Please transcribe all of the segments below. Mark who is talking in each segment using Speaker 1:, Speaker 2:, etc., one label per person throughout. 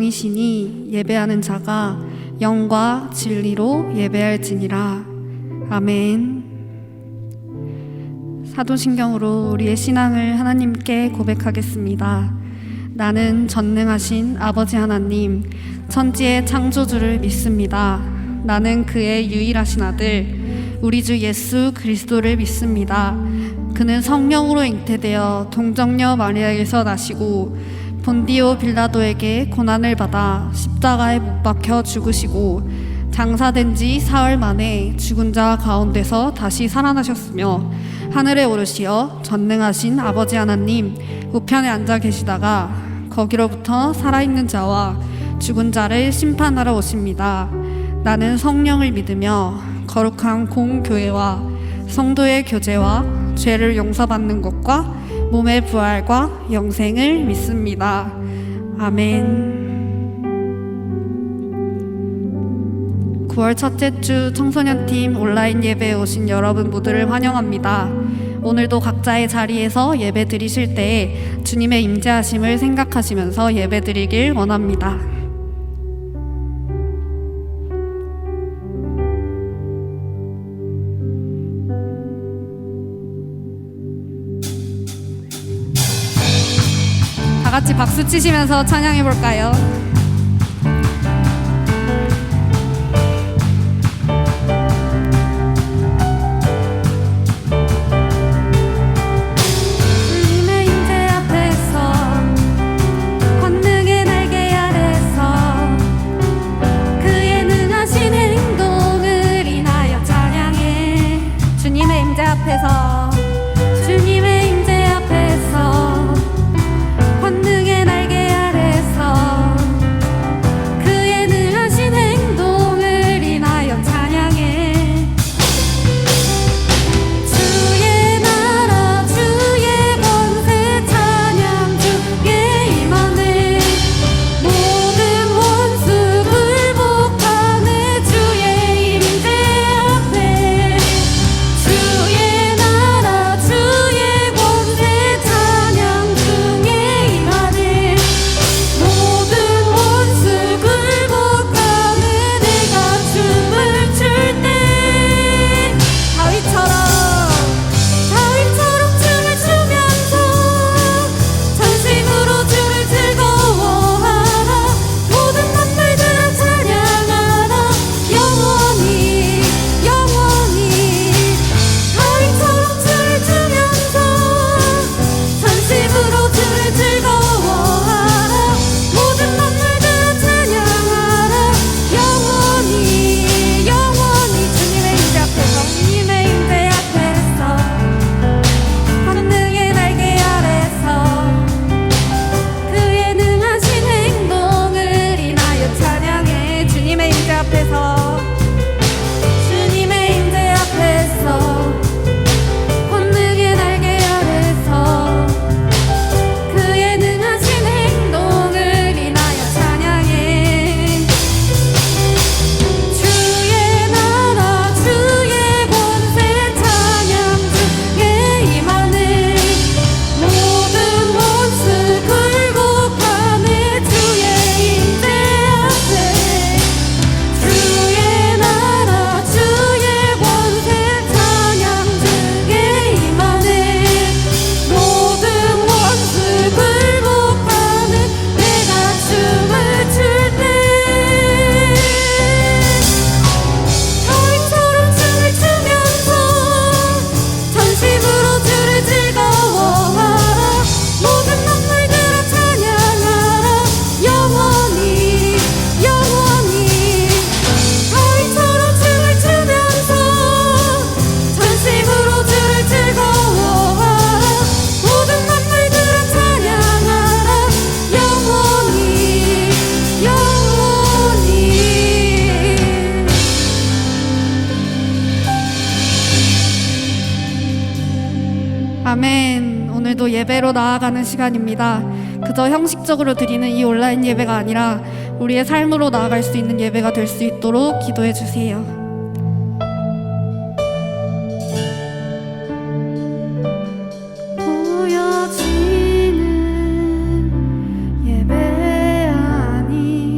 Speaker 1: 영이시니 예배하는 자가 영과 진리로 예배할지니라. 아멘. 사도신경으로 우리의 신앙을 하나님께 고백하겠습니다. 나는 전능하신 아버지 하나님, 천지의 창조주를 믿습니다. 나는 그의 유일하신 아들, 우리 주 예수 그리스도를 믿습니다. 그는 성령으로 잉태되어 동정녀 마리아에게서 나시고 본디오 빌라도에게 고난을 받아 십자가에 못 박혀 죽으시고 장사된 지 사흘 만에 죽은 자 가운데서 다시 살아나셨으며 하늘에 오르시어 전능하신 아버지 하나님 우편에 앉아 계시다가 거기로부터 살아있는 자와 죽은 자를 심판하러 오십니다. 나는 성령을 믿으며 거룩한 공교회와 성도의 교제와 죄를 용서받는 것과 몸의 부활과 영생을 믿습니다. 아멘. 9월 첫째 주 청소년팀 온라인 예배에 오신 여러분 모두를 환영합니다. 오늘도 각자의 자리에서 예배 드리실 때에 주님의 임재하심을 생각하시면서 예배 드리길 원합니다. 다 같이 박수 치시면서 찬양해 볼까요? 주님의 임재 앞에서 권능의 날개 아래서 그의 능하신 행동을 인하여 찬양해. 주의 나라 주의 권세 찬양 주의 임하네. 모든 원수 굴복하네. 주의 임재 앞에 주의 나라 주의 권세 찬양 중에 임하네. 모든 원수 굴복하네. 내가 춤을 출 때 다윗처럼 춤을 추면서 전심으로 주를 즐거워하라. 모든 만물들아 찬양하라. 영원히 다윗처럼 춤을 추면서 전심으로 주를 즐거워하라. 모든 만물들아 찬양하라. 영원히 주님의 임재 앞에서 권능의 날개 아래서 그의 능하신 행동을 인하여 찬양해. 주님의 임재 앞에서 권능의 날개 아래서 그의 능하신 행동을 인하여 찬양해. 주의 나라 주의 권세 찬양 중에 임하네. 모든 원수 굴복하네. 주의 임재 앞에 주의 나라 주의 권세 찬양 중에 임하네. 모든 원수 굴복하네. 내가 춤을 출 때 다윗처럼 춤을 추면서 전심으로 주를 즐거워하라. 모든 만물들아 찬양하라. 영원히 다윗처럼 춤을 추면서 전심으로 주를 즐거워하라. 모든 만물들아 찬양하라. 영원히 아멘. 오늘도 예배로 나아가는 시간입니다. 그저 형식적으로 드리는 이 온라인 예배가 아니라 우리의 삶으로 나아갈 수 있는 예배가 될 수 있도록 기도해 주세요. 보여지는 예배 아니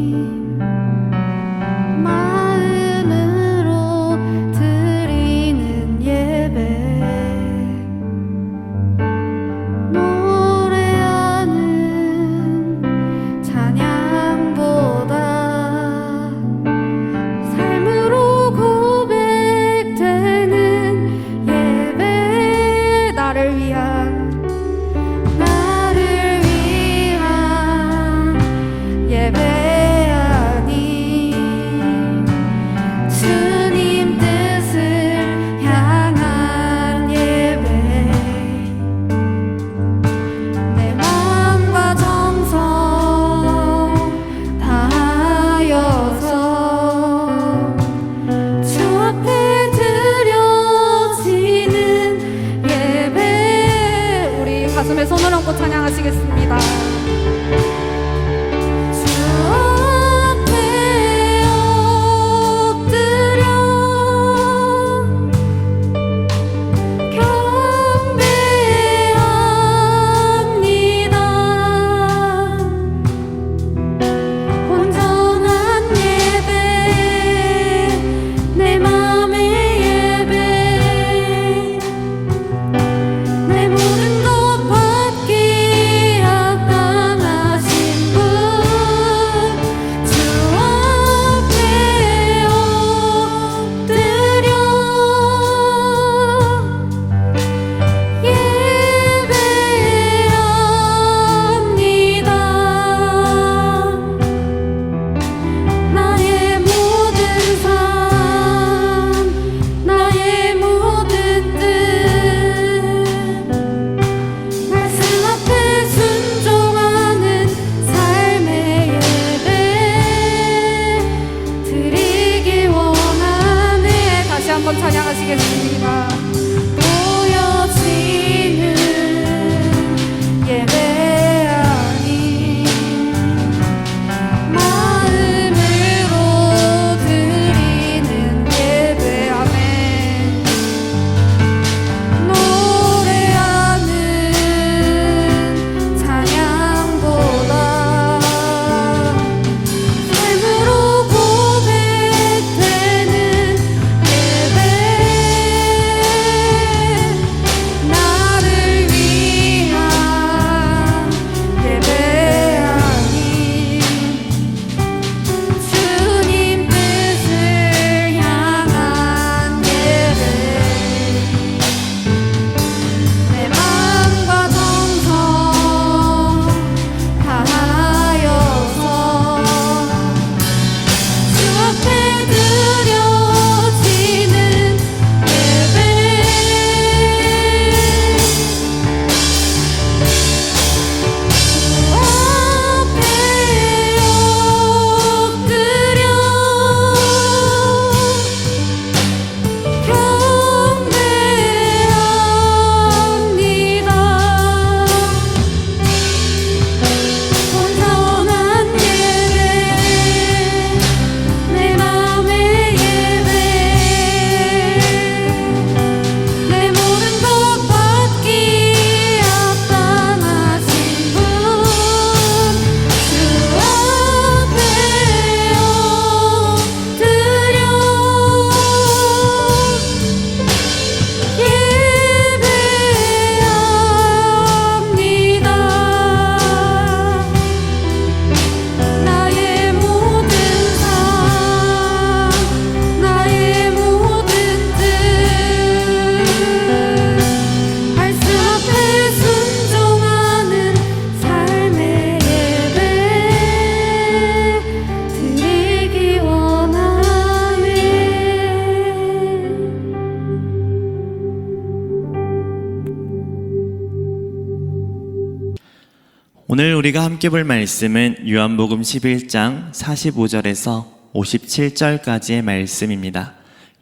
Speaker 2: 오늘 우리가 함께 볼 말씀은 요한복음 11장 45절에서 57절까지의 말씀입니다.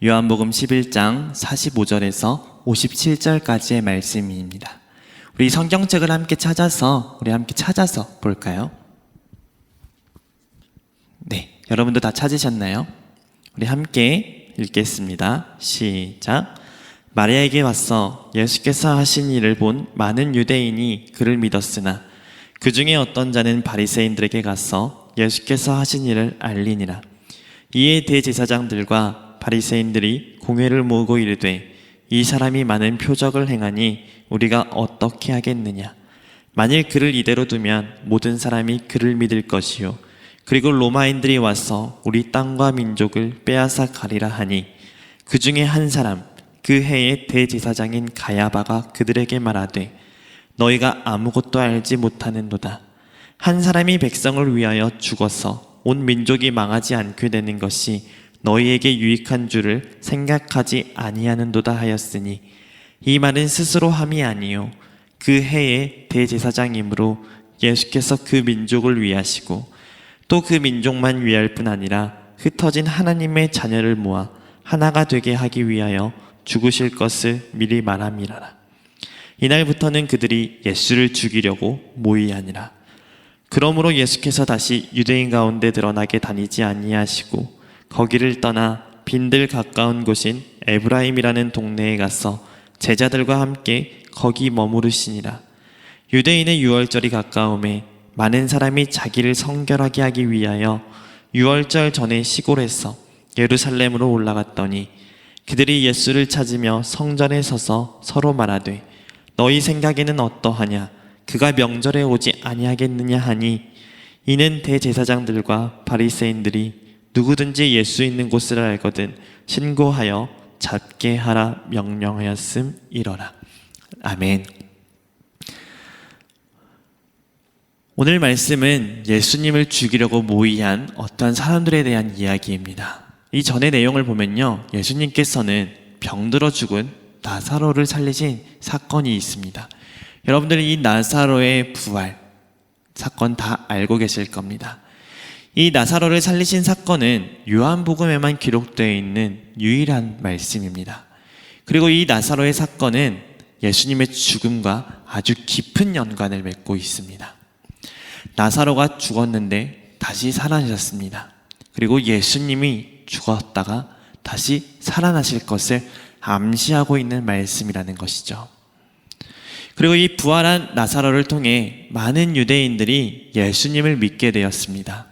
Speaker 2: 요한복음 11장 45절에서 57절까지의 말씀입니다. 우리 성경책을 함께 찾아서 볼까요? 네, 여러분도 다 찾으셨나요? 우리 함께 읽겠습니다. 시작. 마리아에게 와서 예수께서 하신 일을 본 많은 유대인이 그를 믿었으나 그 중에 어떤 자는 바리새인들에게 가서 예수께서 하신 일을 알리니라. 이에 대제사장들과 바리새인들이 공회를 모으고 이르되 이 사람이 많은 표적을 행하니 우리가 어떻게 하겠느냐. 만일 그를 이대로 두면 모든 사람이 그를 믿을 것이요 그리고 로마인들이 와서 우리 땅과 민족을 빼앗아 가리라 하니 그 중에 한 사람 그 해의 대제사장인 가야바가 그들에게 말하되 너희가 아무것도 알지 못하는도다. 한 사람이 백성을 위하여 죽어서 온 민족이 망하지 않게 되는 것이 너희에게 유익한 줄을 생각하지 아니하는도다 하였으니 이 말은 스스로 함이 아니요 그 해의 대제사장이므로 예수께서 그 민족을 위하시고 또 그 민족만 위할 뿐 아니라 흩어진 하나님의 자녀를 모아 하나가 되게 하기 위하여 죽으실 것을 미리 말함이라라. 이날부터는 그들이 예수를 죽이려고 모의하니라. 그러므로 예수께서 다시 유대인 가운데 드러나게 다니지 아니하시고 거기를 떠나 빈들 가까운 곳인 에브라임이라는 동네에 가서 제자들과 함께 거기 머무르시니라. 유대인의 유월절이 가까움에 많은 사람이 자기를 성결하게 하기 위하여 유월절 전에 시골에서 예루살렘으로 올라갔더니 그들이 예수를 찾으며 성전에 서서 서로 말하되 너희 생각에는 어떠하냐? 그가 명절에 오지 아니하겠느냐 하니 이는 대제사장들과 바리새인들이 누구든지 예수 있는 곳을 알거든 신고하여 잡게 하라 명령하였음이러라. 아멘. 오늘 말씀은 예수님을 죽이려고 모의한 어떠한 사람들에 대한 이야기입니다. 이 전의 내용을 보면요, 예수님께서는 병들어 죽은 나사로를 살리신 사건이 있습니다. 여러분들이 이 나사로의 부활 사건 다 알고 계실 겁니다. 이 나사로를 살리신 사건은 요한복음에만 기록되어 있는 유일한 말씀입니다. 그리고 이 나사로의 사건은 예수님의 죽음과 아주 깊은 연관을 맺고 있습니다. 나사로가 죽었는데 다시 살아나셨습니다. 그리고 예수님이 죽었다가 다시 살아나실 것을 암시하고 있는 말씀이라는 것이죠. 그리고 이 부활한 나사로를 통해 많은 유대인들이 예수님을 믿게 되었습니다.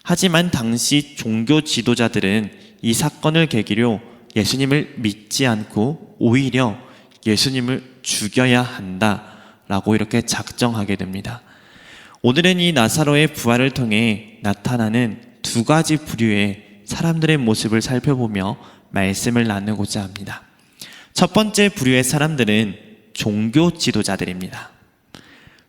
Speaker 2: 하지만 당시 종교 지도자들은 이 사건을 계기로 예수님을 믿지 않고 오히려 예수님을 죽여야 한다라고 이렇게 작정하게 됩니다. 오늘은 이 나사로의 부활을 통해 나타나는 두 가지 부류의 사람들의 모습을 살펴보며 말씀을 나누고자 합니다. 첫 번째 부류의 사람들은 종교 지도자들입니다.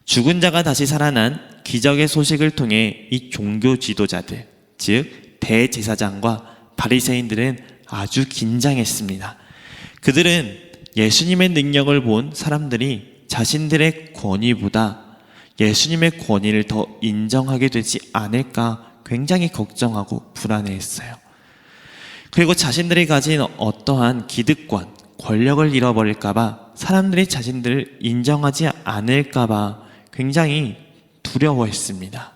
Speaker 2: 죽은 자가 다시 살아난 기적의 소식을 통해 이 종교 지도자들, 즉 대제사장과 바리새인들은 아주 긴장했습니다. 그들은 예수님의 능력을 본 사람들이 자신들의 권위보다 예수님의 권위를 더 인정하게 되지 않을까 굉장히 걱정하고 불안해했어요. 그리고 자신들이 가진 어떠한 기득권, 권력을 잃어버릴까봐, 사람들이 자신들을 인정하지 않을까봐 굉장히 두려워했습니다.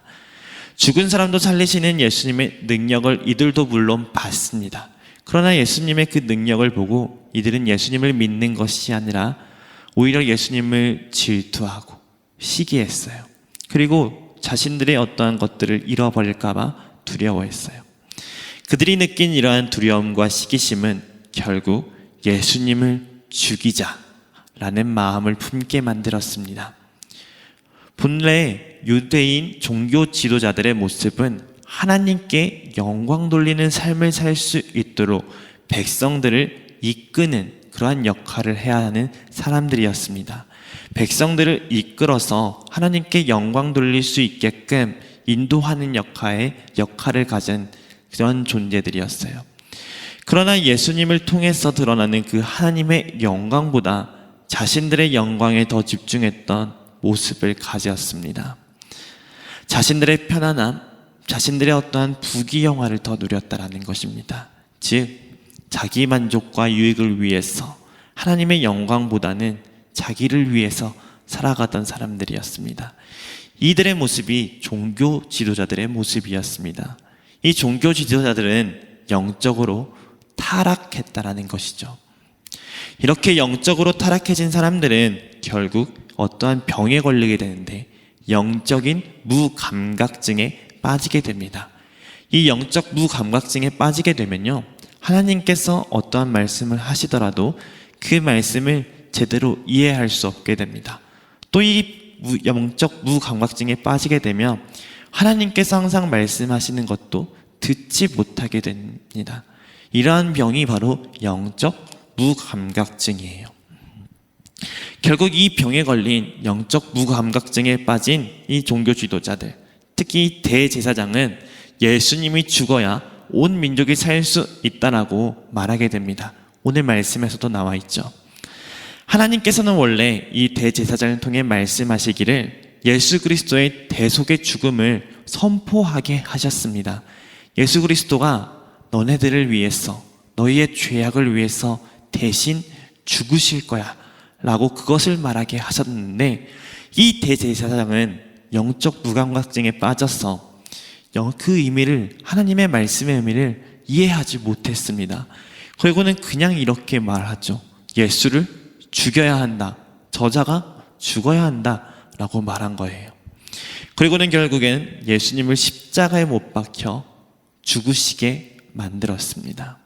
Speaker 2: 죽은 사람도 살리시는 예수님의 능력을 이들도 물론 봤습니다. 그러나 예수님의 그 능력을 보고 이들은 예수님을 믿는 것이 아니라 오히려 예수님을 질투하고 시기했어요. 그리고 자신들의 어떠한 것들을 잃어버릴까봐 두려워했어요. 그들이 느낀 이러한 두려움과 시기심은 결국 예수님을 죽이자라는 마음을 품게 만들었습니다. 본래 유대인 종교 지도자들의 모습은 하나님께 영광 돌리는 삶을 살 수 있도록 백성들을 이끄는 그러한 역할을 해야 하는 사람들이었습니다. 백성들을 이끌어서 하나님께 영광 돌릴 수 있게끔 인도하는 역할을 가진 그런 존재들이었어요. 그러나 예수님을 통해서 드러나는 그 하나님의 영광보다 자신들의 영광에 더 집중했던 모습을 가졌습니다. 자신들의 편안함, 자신들의 어떠한 부귀영화를 더 누렸다라는 것입니다. 즉 자기 만족과 유익을 위해서 하나님의 영광보다는 자기를 위해서 살아가던 사람들이었습니다. 이들의 모습이 종교 지도자들의 모습이었습니다. 이 종교 지도자들은 영적으로 타락했다라는 것이죠. 이렇게 영적으로 타락해진 사람들은 결국 어떠한 병에 걸리게 되는데 영적인 무감각증에 빠지게 됩니다. 이 영적 무감각증에 빠지게 되면요, 하나님께서 어떠한 말씀을 하시더라도 그 말씀을 제대로 이해할 수 없게 됩니다. 또 이 영적 무감각증에 빠지게 되면 하나님께서 항상 말씀하시는 것도 듣지 못하게 됩니다. 이러한 병이 바로 영적 무감각증이에요. 결국 이 병에 걸린 영적 무감각증에 빠진 이 종교 지도자들, 특히 대제사장은 예수님이 죽어야 온 민족이 살 수 있다라고 말하게 됩니다. 오늘 말씀에서도 나와 있죠. 하나님께서는 원래 이 대제사장을 통해 말씀하시기를 예수 그리스도의 대속의 죽음을 선포하게 하셨습니다. 예수 그리스도가 너네들을 위해서, 너희의 죄악을 위해서 대신 죽으실 거야 라고 그것을 말하게 하셨는데, 이 대제사장은 영적 무감각증에 빠져서 그 의미를, 하나님의 말씀의 의미를 이해하지 못했습니다. 그리고는 그냥 이렇게 말하죠. 예수를 죽여야 한다, 저자가 죽어야 한다 라고 말한 거예요. 그리고는 결국엔 예수님을 십자가에 못 박혀 죽으시게 만들었습니다.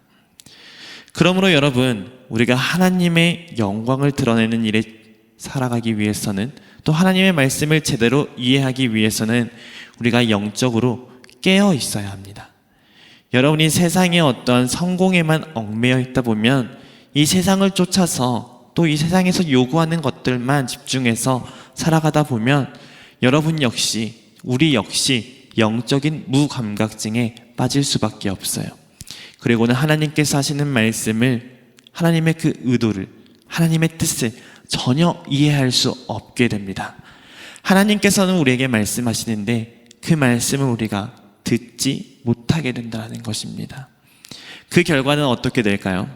Speaker 2: 그러므로 여러분, 우리가 하나님의 영광을 드러내는 일에 살아가기 위해서는, 또 하나님의 말씀을 제대로 이해하기 위해서는 우리가 영적으로 깨어 있어야 합니다. 여러분이 세상의 어떤 성공에만 얽매여 있다 보면 이 세상을 쫓아서, 또 이 세상에서 요구하는 것들만 집중해서 살아가다 보면 여러분 역시, 우리 역시 영적인 무감각증에 빠질 수밖에 없어요. 그리고는 하나님께서 하시는 말씀을, 하나님의 그 의도를, 하나님의 뜻을 전혀 이해할 수 없게 됩니다. 하나님께서는 우리에게 말씀하시는데 그 말씀을 우리가 듣지 못하게 된다는 것입니다. 그 결과는 어떻게 될까요?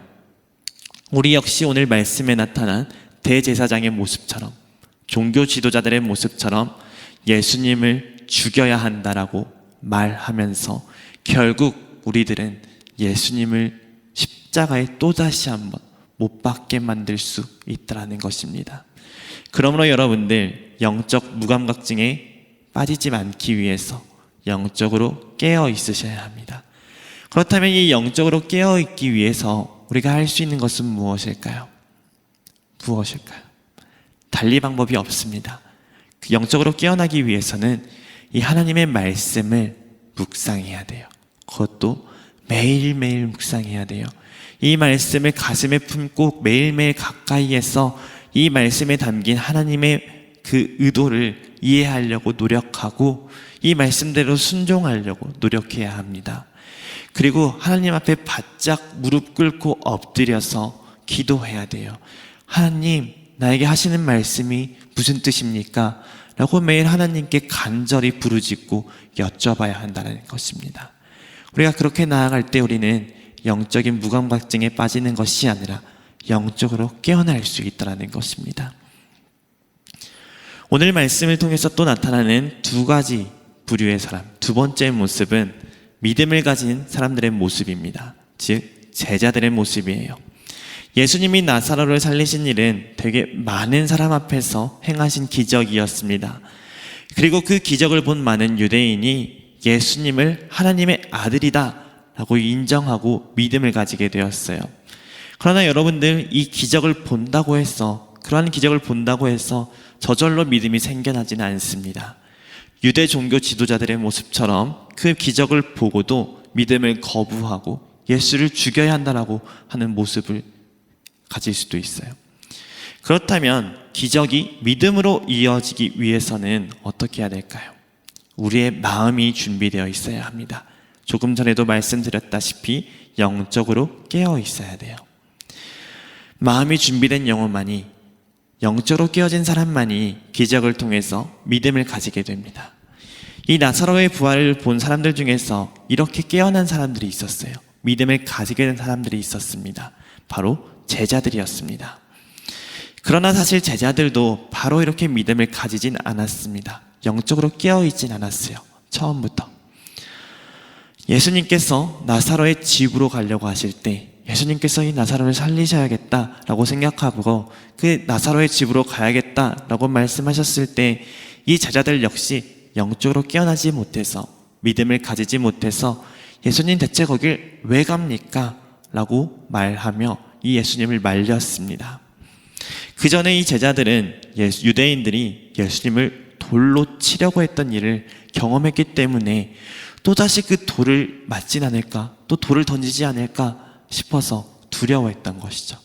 Speaker 2: 우리 역시 오늘 말씀에 나타난 대제사장의 모습처럼, 종교 지도자들의 모습처럼 예수님을 죽여야 한다라고 말하면서 결국 우리들은 예수님을 십자가에 또다시 한번 못 박게 만들 수 있다는 것입니다. 그러므로 여러분들, 영적 무감각증에 빠지지 않기 위해서 영적으로 깨어 있으셔야 합니다. 그렇다면 이 영적으로 깨어 있기 위해서 우리가 할 수 있는 것은 무엇일까요? 무엇일까요? 달리 방법이 없습니다. 그 영적으로 깨어나기 위해서는 이 하나님의 말씀을 묵상해야 돼요. 그것도 매일매일 묵상해야 돼요. 이 말씀을 가슴에 품고 매일매일 가까이에서 이 말씀에 담긴 하나님의 그 의도를 이해하려고 노력하고 이 말씀대로 순종하려고 노력해야 합니다. 그리고 하나님 앞에 바짝 무릎 꿇고 엎드려서 기도해야 돼요. 하나님, 나에게 하시는 말씀이 무슨 뜻입니까? 라고 매일 하나님께 간절히 부르짖고 여쭤봐야 한다는 것입니다. 우리가 그렇게 나아갈 때 우리는 영적인 무감각증에 빠지는 것이 아니라 영적으로 깨어날 수 있다는 것입니다. 오늘 말씀을 통해서 또 나타나는 두 가지 부류의 사람, 두 번째 모습은 믿음을 가진 사람들의 모습입니다. 즉 제자들의 모습이에요. 예수님이 나사로를 살리신 일은 되게 많은 사람 앞에서 행하신 기적이었습니다. 그리고 그 기적을 본 많은 유대인이 예수님을 하나님의 아들이다 라고 인정하고 믿음을 가지게 되었어요. 그러나 여러분들, 이 기적을 본다고 해서, 그러한 기적을 본다고 해서 저절로 믿음이 생겨나지는 않습니다. 유대 종교 지도자들의 모습처럼 그 기적을 보고도 믿음을 거부하고 예수를 죽여야 한다라고 하는 모습을 가질 수도 있어요. 그렇다면 기적이 믿음으로 이어지기 위해서는 어떻게 해야 될까요? 우리의 마음이 준비되어 있어야 합니다. 조금 전에도 말씀드렸다시피 영적으로 깨어 있어야 돼요. 마음이 준비된 영혼만이, 영적으로 깨어진 사람만이 기적을 통해서 믿음을 가지게 됩니다. 이 나사로의 부활을 본 사람들 중에서 이렇게 깨어난 사람들이 있었어요. 믿음을 가지게 된 사람들이 있었습니다. 바로 제자들이었습니다. 그러나 사실 제자들도 바로 이렇게 믿음을 가지진 않았습니다. 영적으로 깨어있진 않았어요. 처음부터. 예수님께서 나사로의 집으로 가려고 하실 때 예수님께서 이 나사로를 살리셔야겠다라고 생각하고 그 나사로의 집으로 가야겠다라고 말씀하셨을 때 이 제자들 역시 영적으로 깨어나지 못해서 믿음을 가지지 못해서 예수님 대체 거길 왜 갑니까? 라고 말하며 이 예수님을 말렸습니다. 그 전에 이 제자들은 유대인들이 예수님을 돌로 치려고 했던 일을 경험했기 때문에 또다시 그 돌을 맞진 않을까, 또 돌을 던지지 않을까 싶어서 두려워했던 것이죠.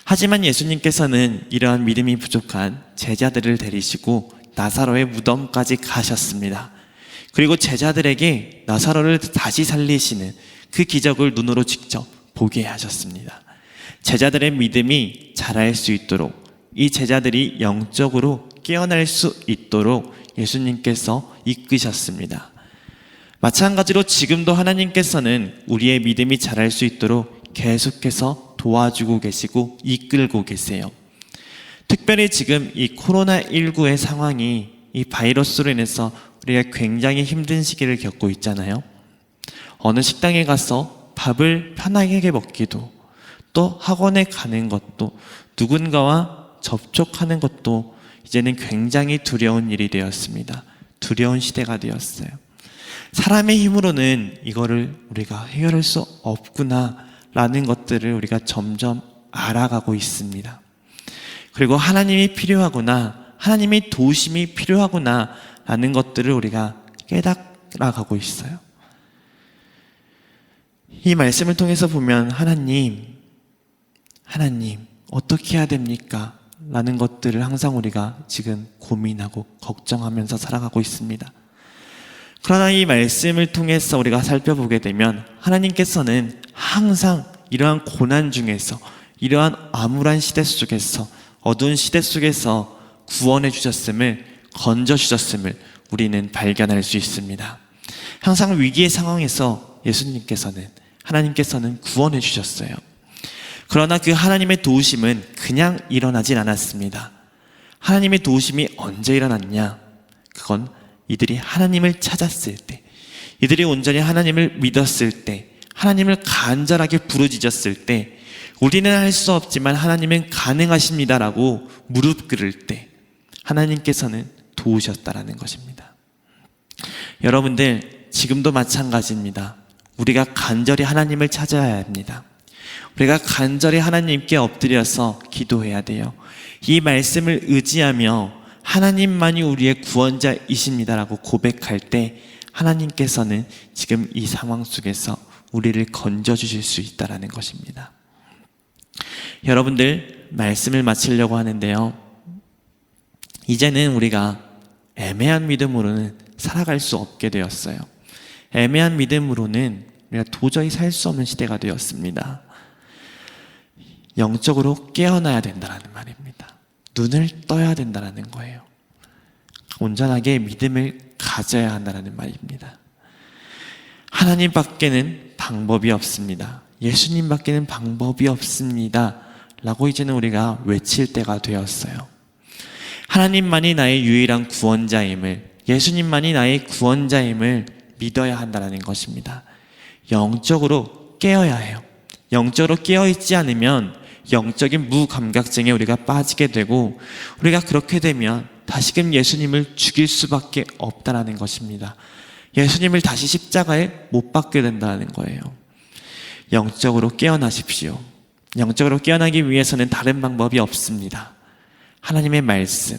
Speaker 2: 하지만 예수님께서는 이러한 믿음이 부족한 제자들을 데리시고 나사로의 무덤까지 가셨습니다. 그리고 제자들에게 나사로를 다시 살리시는 그 기적을 눈으로 직접 보게 하셨습니다. 제자들의 믿음이 자랄 수 있도록, 이 제자들이 영적으로 깨어날 수 있도록 예수님께서 이끄셨습니다. 마찬가지로 지금도 하나님께서는 우리의 믿음이 자랄 수 있도록 계속해서 도와주고 계시고 이끌고 계세요. 특별히 지금 이 코로나19의 상황이 이 바이러스로 인해서 우리가 굉장히 힘든 시기를 겪고 있잖아요. 어느 식당에 가서 밥을 편하게 먹기도, 또 학원에 가는 것도, 누군가와 접촉하는 것도 이제는 굉장히 두려운 일이 되었습니다. 두려운 시대가 되었어요. 사람의 힘으로는 이거를 우리가 해결할 수 없구나 라는 것들을 우리가 점점 알아가고 있습니다. 그리고 하나님이 필요하구나, 하나님의 도우심이 필요하구나 라는 것들을 우리가 깨달아가고 있어요. 이 말씀을 통해서 보면 하나님 어떻게 해야 됩니까? 라는 것들을 항상 우리가 지금 고민하고 걱정하면서 살아가고 있습니다. 그러나 이 말씀을 통해서 우리가 살펴보게 되면 하나님께서는 항상 이러한 고난 중에서, 이러한 암울한 시대 속에서, 어두운 시대 속에서 구원해 주셨음을, 건져 주셨음을 우리는 발견할 수 있습니다. 항상 위기의 상황에서 하나님께서는 구원해 주셨어요. 그러나 그 하나님의 도우심은 그냥 일어나진 않았습니다. 하나님의 도우심이 언제 일어났냐? 그건 이들이 하나님을 찾았을 때, 이들이 온전히 하나님을 믿었을 때, 하나님을 간절하게 부르짖었을 때, 우리는 할 수 없지만 하나님은 가능하십니다라고 무릎 꿇을 때 하나님께서는 도우셨다라는 것입니다. 여러분들, 지금도 마찬가지입니다. 우리가 간절히 하나님을 찾아야 합니다. 우리가 간절히 하나님께 엎드려서 기도해야 돼요. 이 말씀을 의지하며 하나님만이 우리의 구원자이십니다라고 고백할 때 하나님께서는 지금 이 상황 속에서 우리를 건져주실 수 있다는 것입니다. 여러분들, 말씀을 마치려고 하는데요, 이제는 우리가 애매한 믿음으로는 살아갈 수 없게 되었어요. 애매한 믿음으로는 우리가 도저히 살 수 없는 시대가 되었습니다. 영적으로 깨어나야 된다는 말입니다. 눈을 떠야 된다는 거예요. 온전하게 믿음을 가져야 한다는 말입니다. 하나님 밖에는 방법이 없습니다. 예수님 밖에는 방법이 없습니다 라고 이제는 우리가 외칠 때가 되었어요. 하나님만이 나의 유일한 구원자임을, 예수님만이 나의 구원자임을 믿어야 한다는 것입니다. 영적으로 깨어야 해요. 영적으로 깨어있지 않으면 영적인 무감각증에 우리가 빠지게 되고, 우리가 그렇게 되면 다시금 예수님을 죽일 수밖에 없다는 것입니다. 예수님을 다시 십자가에 못 박게 된다는 거예요. 영적으로 깨어나십시오. 영적으로 깨어나기 위해서는 다른 방법이 없습니다. 하나님의 말씀,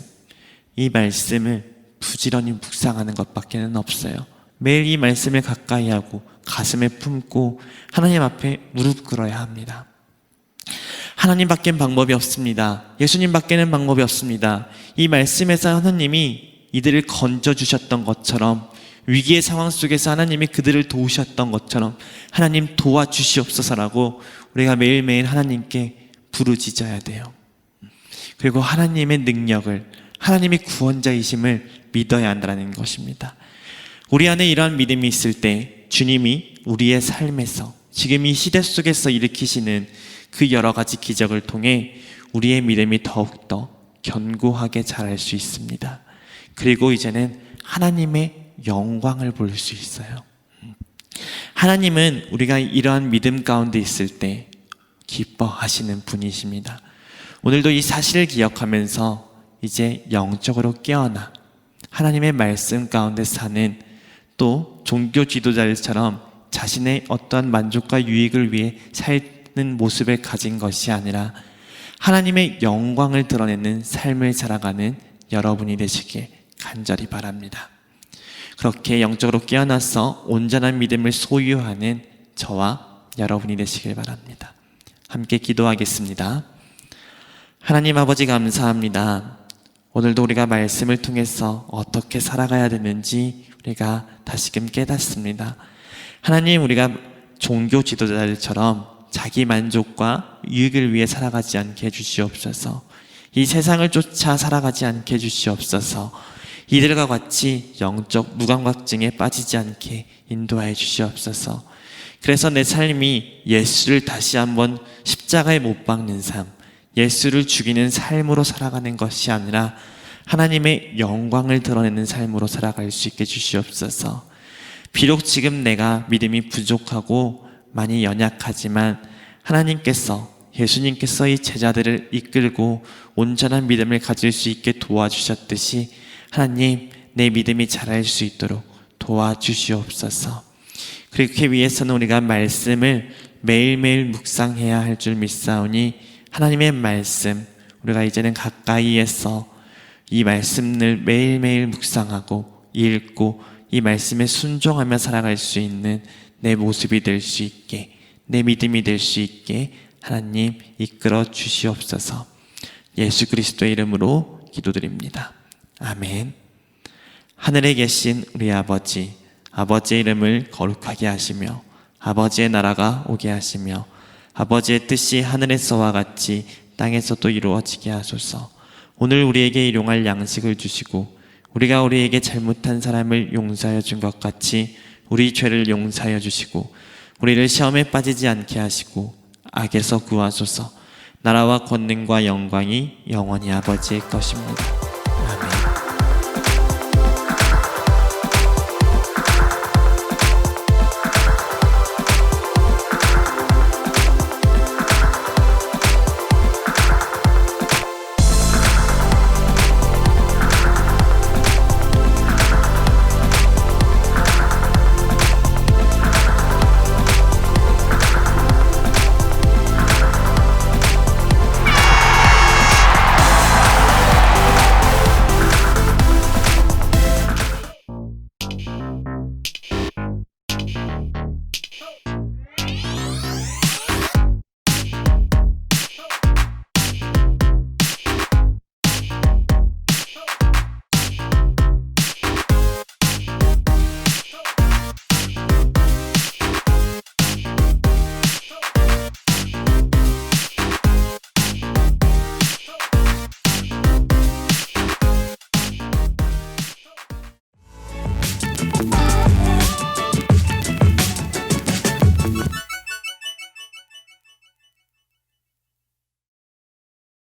Speaker 2: 이 말씀을 부지런히 묵상하는 것밖에는 없어요. 매일 이 말씀을 가까이 하고 가슴에 품고 하나님 앞에 무릎 꿇어야 합니다. 하나님 밖엔 방법이 없습니다. 예수님 밖에는 방법이 없습니다. 이 말씀에서 하나님이 이들을 건져주셨던 것처럼, 위기의 상황 속에서 하나님이 그들을 도우셨던 것처럼 하나님 도와주시옵소서라고 우리가 매일매일 하나님께 부르짖어야 돼요. 그리고 하나님의 능력을, 하나님이 구원자이심을 믿어야 한다는 것입니다. 우리 안에 이러한 믿음이 있을 때 주님이 우리의 삶에서 지금 이 시대 속에서 일으키시는 그 여러 가지 기적을 통해 우리의 믿음이 더욱더 견고하게 자랄 수 있습니다. 그리고 이제는 하나님의 영광을 볼 수 있어요. 하나님은 우리가 이러한 믿음 가운데 있을 때 기뻐하시는 분이십니다. 오늘도 이 사실을 기억하면서 이제 영적으로 깨어나 하나님의 말씀 가운데 사는, 또 종교 지도자들처럼 자신의 어떠한 만족과 유익을 위해 사는 모습을 가진 것이 아니라 하나님의 영광을 드러내는 삶을 살아가는 여러분이 되시길 간절히 바랍니다. 그렇게 영적으로 깨어나서 온전한 믿음을 소유하는 저와 여러분이 되시길 바랍니다. 함께 기도하겠습니다. 하나님 아버지, 감사합니다. 오늘도 우리가 말씀을 통해서 어떻게 살아가야 되는지 우리가 다시금 깨닫습니다. 하나님, 우리가 종교 지도자들처럼 자기 만족과 유익을 위해 살아가지 않게 해주시옵소서. 이 세상을 쫓아 살아가지 않게 해주시옵소서. 이들과 같이 영적 무감각증에 빠지지 않게 인도하여 주시옵소서. 그래서 내 삶이 예수를 다시 한번 십자가에 못 박는 삶, 예수를 죽이는 삶으로 살아가는 것이 아니라 하나님의 영광을 드러내는 삶으로 살아갈 수 있게 주시옵소서. 비록 지금 내가 믿음이 부족하고 많이 연약하지만 하나님께서, 예수님께서 이 제자들을 이끌고 온전한 믿음을 가질 수 있게 도와주셨듯이 하나님, 내 믿음이 자랄 수 있도록 도와주시옵소서. 그렇게 위해서는 우리가 말씀을 매일매일 묵상해야 할 줄 믿사오니 하나님의 말씀, 우리가 이제는 가까이에서 이 말씀을 매일매일 묵상하고 읽고 이 말씀에 순종하며 살아갈 수 있는 내 모습이 될 수 있게, 내 믿음이 될 수 있게 하나님 이끌어 주시옵소서. 예수 그리스도의 이름으로 기도드립니다. 아멘. 하늘에 계신 우리 아버지, 아버지의 이름을 거룩하게 하시며 아버지의 나라가 오게 하시며 아버지의 뜻이 하늘에서와 같이 땅에서도 이루어지게 하소서. 오늘 우리에게 일용할 양식을 주시고 우리가 우리에게 잘못한 사람을 용서하여 준 것 같이 우리 죄를 용서하여 주시고 우리를 시험에 빠지지 않게 하시고 악에서 구하소서. 나라와 권능과 영광이 영원히 아버지의 것입니다. 아멘.